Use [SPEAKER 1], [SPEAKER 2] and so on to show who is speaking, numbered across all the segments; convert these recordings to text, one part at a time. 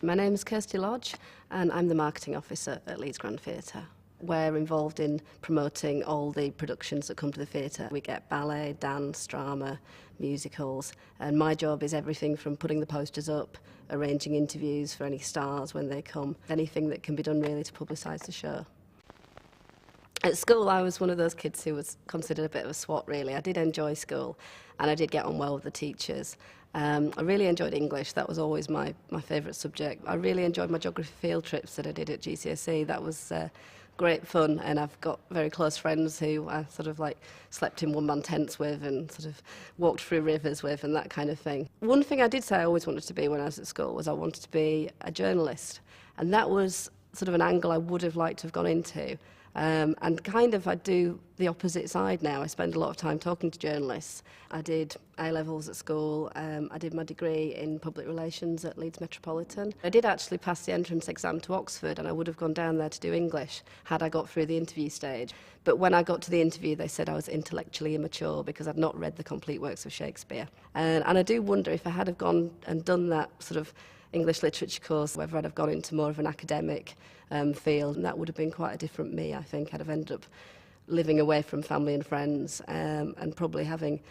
[SPEAKER 1] My name is Kirsty Lodge and I'm the marketing officer at Leeds Grand Theatre. We're involved in promoting all the productions that come to the theatre. We get ballet, dance, drama, musicals, and my job is everything from putting the posters up, arranging interviews for any stars when they come, anything that can be done really to publicise the show. At school, I was one of those kids who was considered a bit of a swot, really. I did enjoy school, and I did get on well with the teachers. I really enjoyed English. That was always my favourite subject. I really enjoyed my geography field trips that I did at GCSE. That was great fun, and I've got very close friends who I sort of like slept in one-man tents with and sort of walked through rivers with and that kind of thing. One thing I did say I always wanted to be when I was at school was I wanted to be a journalist, and that was sort of an angle I would have liked to have gone into. And kind of I do the opposite side now. I spend a lot of time talking to journalists. I did A-levels at school. I did my degree in public relations at Leeds Metropolitan. I did actually pass the entrance exam to Oxford, and I would have gone down there to do English had I got through the interview stage. But when I got to the interview, they said I was intellectually immature because I'd not read the complete works of Shakespeare. And I do wonder if I had have gone and done that sort of English literature course, whether I'd have gone into more of an academic field, and that would have been quite a different me, I think. I'd have ended up living away from family and friends and probably having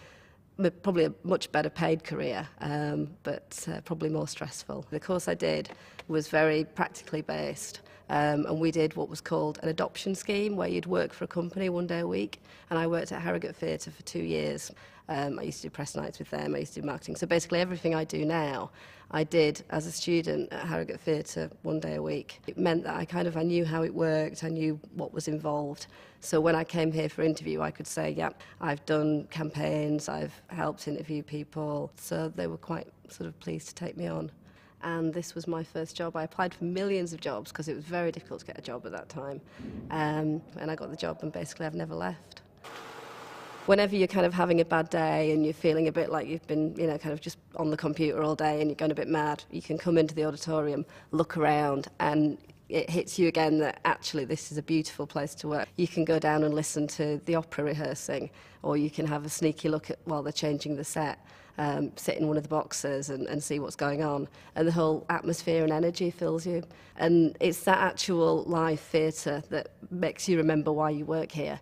[SPEAKER 1] a much better paid career, but probably more stressful. The course I did was very practically based, and we did what was called an adoption scheme, where you'd work for a company one day a week, and I worked at Harrogate Theatre for 2 years. I used to do press nights with them, I used to do marketing. So basically everything I do now, I did as a student at Harrogate Theatre one day a week. It meant that I knew how it worked, I knew what was involved. So when I came here for interview, I could say, yeah, I've done campaigns, I've helped interview people. So they were quite sort of pleased to take me on. And this was my first job. I applied for millions of jobs because it was very difficult to get a job at that time. And I got the job, and basically I've never left. Whenever you're kind of having a bad day and you're feeling a bit like you've been, kind of just on the computer all day and you're going a bit mad, you can come into the auditorium, look around, and it hits you again that actually this is a beautiful place to work. You can go down and listen to the opera rehearsing, or you can have a sneaky look at while they're changing the set, sit in one of the boxes and see what's going on. And the whole atmosphere and energy fills you. And it's that actual live theatre that makes you remember why you work here.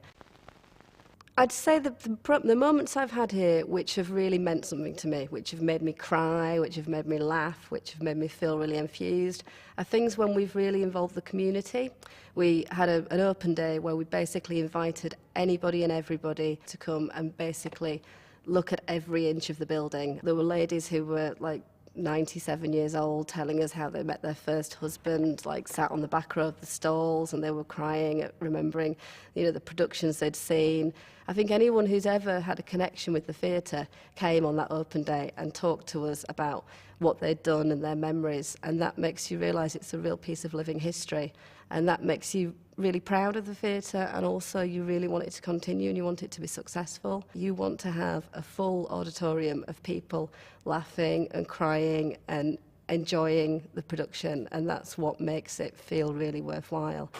[SPEAKER 1] I'd say that the moments I've had here which have really meant something to me, which have made me cry, which have made me laugh, which have made me feel really enthused, are things when we've really involved the community. We had an open day where we basically invited anybody and everybody to come and basically look at every inch of the building. There were ladies who were like 97 years old telling us how they met their first husband, like sat on the back row of the stalls, and they were crying at remembering, the productions they'd seen. I think anyone who's ever had a connection with the theatre came on that open day and talked to us about what they'd done and their memories, and that makes you realise it's a real piece of living history, and that makes you really proud of the theatre, and also you really want it to continue and you want it to be successful. You want to have a full auditorium of people laughing and crying and enjoying the production, and that's what makes it feel really worthwhile.